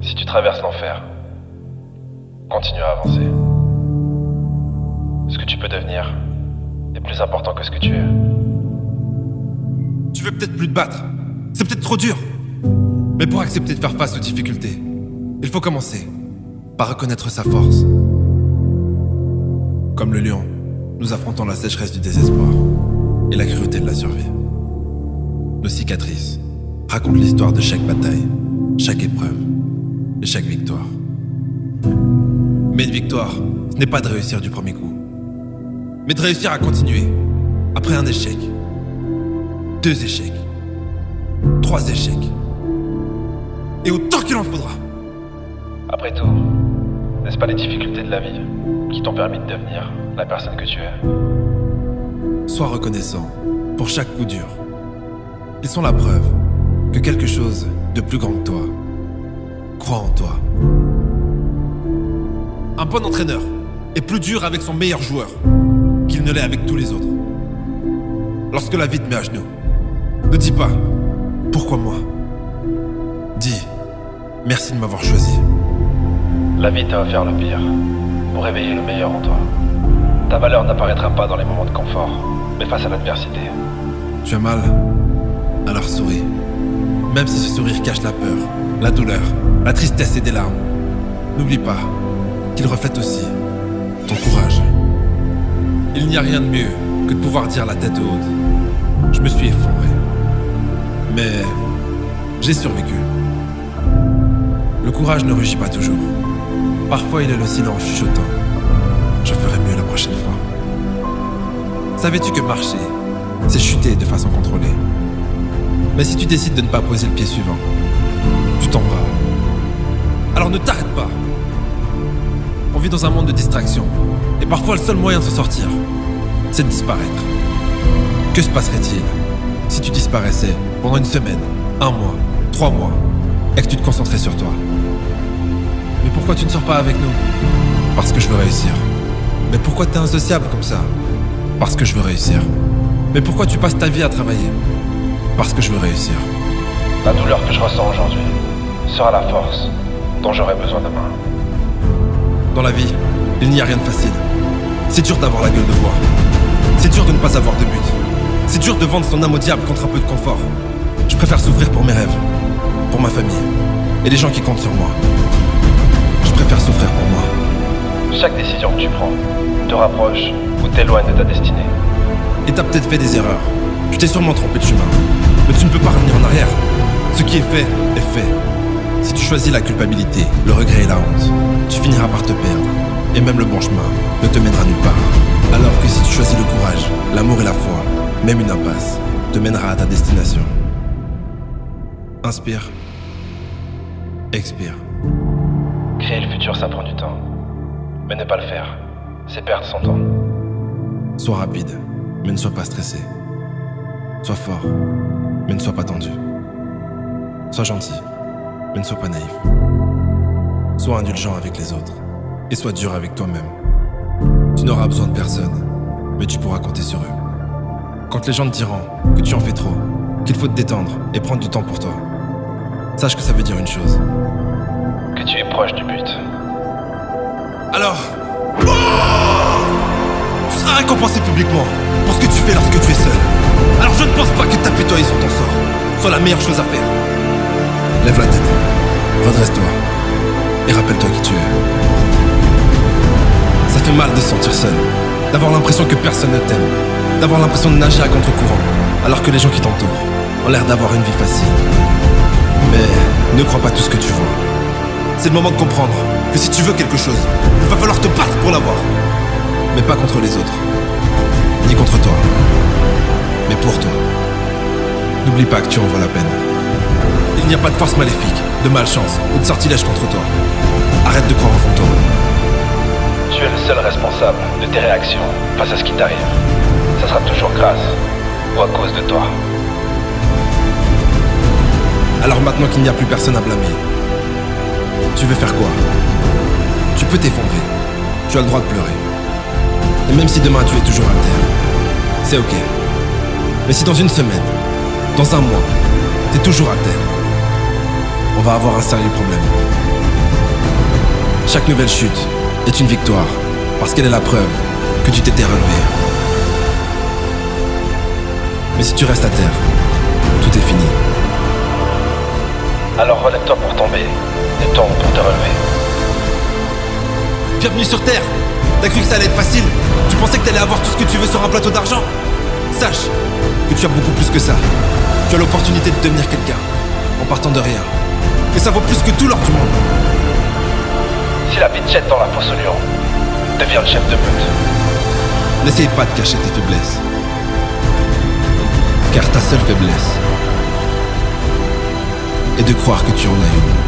Si tu traverses l'enfer, continue à avancer. Ce que tu peux devenir est plus important que ce que tu es. Tu veux peut-être plus te battre. C'est peut-être trop dur. Mais pour accepter de faire face aux difficultés, il faut commencer par reconnaître sa force. Comme le lion, nous affrontons la sécheresse du désespoir et la cruauté de la survie. Nos cicatrices racontent l'histoire de chaque bataille, chaque épreuve et chaque victoire. Mais une victoire, ce n'est pas de réussir du premier coup, mais de réussir à continuer après un échec, 2 échecs, 3 échecs, et autant qu'il en faudra. Après tout, n'est-ce pas les difficultés de la vie qui t'ont permis de devenir la personne que tu es? Sois reconnaissant pour chaque coup dur. Ils sont la preuve que quelque chose de plus grand que toi croit en toi. Un bon entraîneur est plus dur avec son meilleur joueur qu'il ne l'est avec tous les autres. Lorsque la vie te met à genoux, ne dis pas « Pourquoi moi ?» Dis « Merci de m'avoir choisi ». La vie t'a offert le pire pour réveiller le meilleur en toi. Ta valeur n'apparaîtra pas dans les moments de confort, mais face à l'adversité. Tu as mal? Alors souris. Même si ce sourire cache la peur, la douleur, la tristesse et des larmes. N'oublie pas qu'il reflète aussi ton courage. Il n'y a rien de mieux que de pouvoir dire la tête haute. Je me suis effondré. Mais j'ai survécu. Le courage ne rugit pas toujours. Parfois il est le silence chuchotant. Je ferai mieux la prochaine fois. Savais-tu que marcher, c'est chuter de façon contrôlée? Mais si tu décides de ne pas poser le pied suivant, tu tomberas. Alors ne t'arrête pas. On vit dans un monde de distraction. Et parfois le seul moyen de s'en sortir, c'est de disparaître. Que se passerait-il si tu disparaissais pendant une semaine, 1 mois, 3 mois, et que tu te concentrais sur toi? Mais pourquoi tu ne sors pas avec nous? Parce que je veux réussir. Mais pourquoi t'es insociable comme ça? Parce que je veux réussir. Mais pourquoi tu passes ta vie à travailler? Parce que je veux réussir. La douleur que je ressens aujourd'hui sera la force dont j'aurai besoin demain. Dans la vie, il n'y a rien de facile. C'est dur d'avoir la gueule de bois. C'est dur de ne pas avoir de but. C'est dur de vendre son âme au diable contre un peu de confort. Je préfère souffrir pour mes rêves, pour ma famille et les gens qui comptent sur moi. Je préfère souffrir pour moi. Chaque décision que tu prends te rapproche ou t'éloigne de ta destinée. Et t'as peut-être fait des erreurs. Tu t'es sûrement trompé de chemin. Mais tu ne peux pas revenir en arrière. Ce qui est fait, est fait. Si tu choisis la culpabilité, le regret et la honte, tu finiras par te perdre. Et même le bon chemin ne te mènera nulle part. Alors que si tu choisis le courage, l'amour et la foi, même une impasse, te mènera à ta destination. Inspire. Expire. Créer le futur, ça prend du temps. Mais ne pas le faire, c'est perdre son temps. Sois rapide, mais ne sois pas stressé. Sois fort, mais ne sois pas tendu. Sois gentil, mais ne sois pas naïf. Sois indulgent avec les autres et sois dur avec toi-même. Tu n'auras besoin de personne, mais tu pourras compter sur eux. Quand les gens te diront que tu en fais trop, qu'il faut te détendre et prendre du temps pour toi, sache que ça veut dire une chose. Que tu es proche du but. Alors, tu seras récompensé publiquement pour ce que tu fais lorsque tu es seul. Alors je ne pense pas que t'apitoyer sur ton sort soit la meilleure chose à faire. Lève la tête, redresse-toi et rappelle-toi qui tu es. Ça fait mal de se sentir seul, d'avoir l'impression que personne ne t'aime, d'avoir l'impression de nager à contre-courant, alors que les gens qui t'entourent ont l'air d'avoir une vie facile. Mais ne crois pas tout ce que tu vois. C'est le moment de comprendre que si tu veux quelque chose, il va falloir te battre pour l'avoir. Mais pas contre les autres, ni contre toi, mais pour toi. N'oublie pas que tu en vaux la peine. Il n'y a pas de force maléfique, de malchance ou de sortilège contre toi. Arrête de croire en fantôme. Tu es le seul responsable de tes réactions face à ce qui t'arrive. Ça sera toujours grâce ou à cause de toi. Alors maintenant qu'il n'y a plus personne à blâmer, tu veux faire quoi? Tu peux t'effondrer. Tu as le droit de pleurer. Et même si demain tu es toujours à terre, c'est ok. Mais si dans une semaine, dans un mois, t'es toujours à terre, on va avoir un sérieux problème. Chaque nouvelle chute est une victoire, parce qu'elle est la preuve que tu t'étais relevé. Mais si tu restes à terre, tout est fini. Alors relève-toi pour tomber, et tombe pour te relever. Bienvenue sur Terre. T'as cru que ça allait être facile? Tu pensais que t'allais avoir tout ce que tu veux sur un plateau d'argent? Sache que tu as beaucoup plus que ça. Tu as l'opportunité de devenir quelqu'un, en partant de rien. Et ça vaut plus que tout l'or du monde. Si la vie te jette dans la fosse au lion, deviens le chef de meute. N'essaye pas de cacher tes faiblesses. Car ta seule faiblesse est de croire que tu en as une.